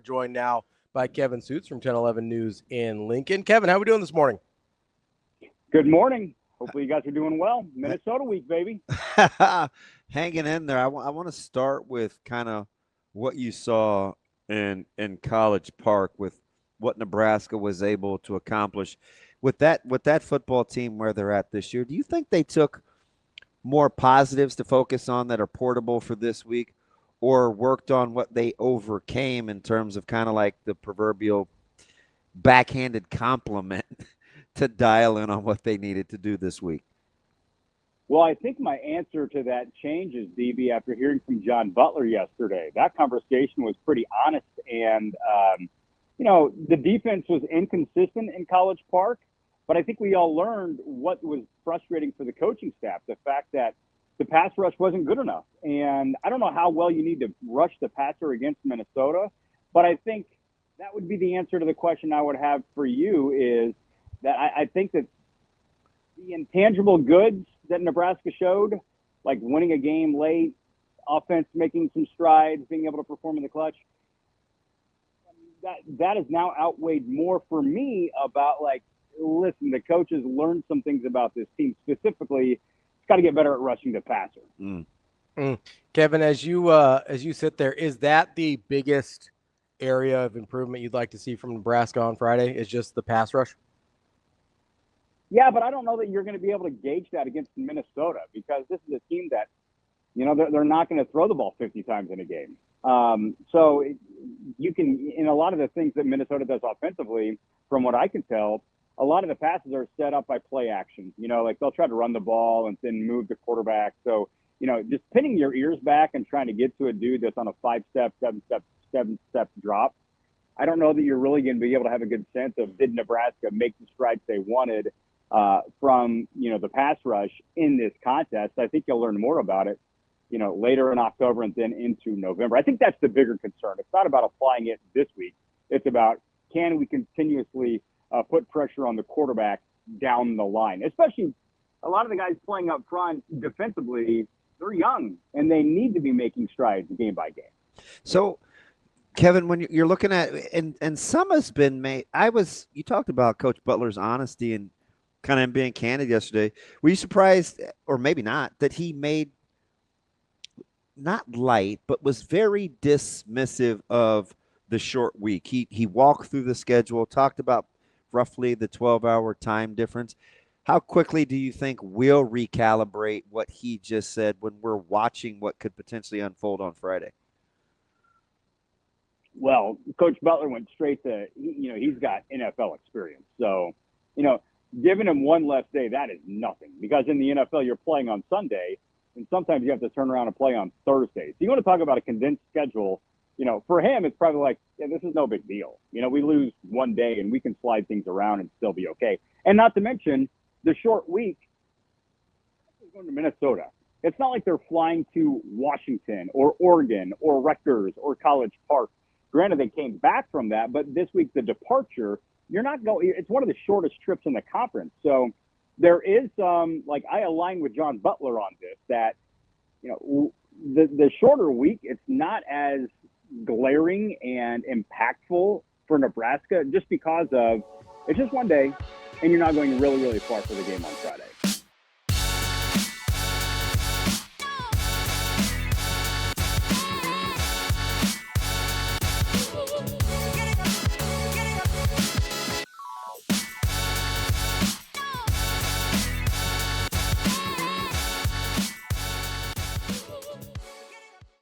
joined now by Kevin Sjuts from 1011 News in Lincoln. Kevin, how are we doing this morning? Good morning. Hopefully you guys are doing well. Minnesota week, baby. Hanging in there. I want to start with kind of what you saw in College Park with what Nebraska was able to accomplish with that football team where they're at this year. Do you think they took more positives to focus on that are portable for this week, or worked on what they overcame in terms of kind of like the proverbial backhanded compliment to dial in on what they needed to do this week? Well, I think my answer to that changes, DB, after hearing from John Butler yesterday. That conversation was pretty honest, and the defense was inconsistent in College Park, but I think we all learned what was frustrating for the coaching staff, the fact that the pass rush wasn't good enough. And I don't know how well you need to rush the passer against Minnesota, but I think that would be the answer to the question I would have for you, is that I think that the intangible goods that Nebraska showed, like winning a game late, offense making some strides, being able to perform in the clutch, that is now outweighed more for me about, like, listen, the coaches learned some things about this team. Specifically, it's got to get better at rushing the passer. Kevin, as you sit there, is that the biggest area of improvement you'd like to see from Nebraska on Friday, is just the pass rush? Yeah, but I don't know that you're going to be able to gauge that against Minnesota, because this is a team that, they're not going to throw the ball 50 times in a game. So you can, in a lot of the things that Minnesota does offensively, from what I can tell, a lot of the passes are set up by play action. Like they'll try to run the ball and then move the quarterback. So, just pinning your ears back and trying to get to a dude that's on a 5-step, 7-step drop, I don't know that you're really going to be able to have a good sense of, did Nebraska make the strides they wanted from, the pass rush in this contest. I think you'll learn more about it, later in October and then into November. I think that's the bigger concern. It's not about applying it this week. It's about, can we continuously put pressure on the quarterback down the line? Especially a lot of the guys playing up front defensively, they're young, and they need to be making strides game by game. So, Kevin, when you're looking at, and some has been made, you talked about Coach Butler's honesty and kind of being candid yesterday. Were you surprised, or maybe not, that he made, not light, but was very dismissive of the short week? He walked through the schedule, talked about roughly the 12-hour time difference. How quickly do you think we'll recalibrate what he just said when we're watching what could potentially unfold on Friday? Well, Coach Butler went straight to, he's got NFL experience. So, giving him one less day, that is nothing. Because in the NFL, you're playing on Sunday, and sometimes you have to turn around and play on Thursday. So you want to talk about a condensed schedule, for him, it's probably like, yeah, this is no big deal. We lose one day, and we can slide things around and still be okay. And not to mention, the short week, going to Minnesota. It's not like they're flying to Washington or Oregon or Rutgers or College Park. Granted, they came back from that, but this week, the departure, you're not going – it's one of the shortest trips in the conference. So there is I align with John Butler on this, that, the shorter week, it's not as glaring and impactful for Nebraska, just because of it's just one day, and you're not going really, really far for the game on Friday.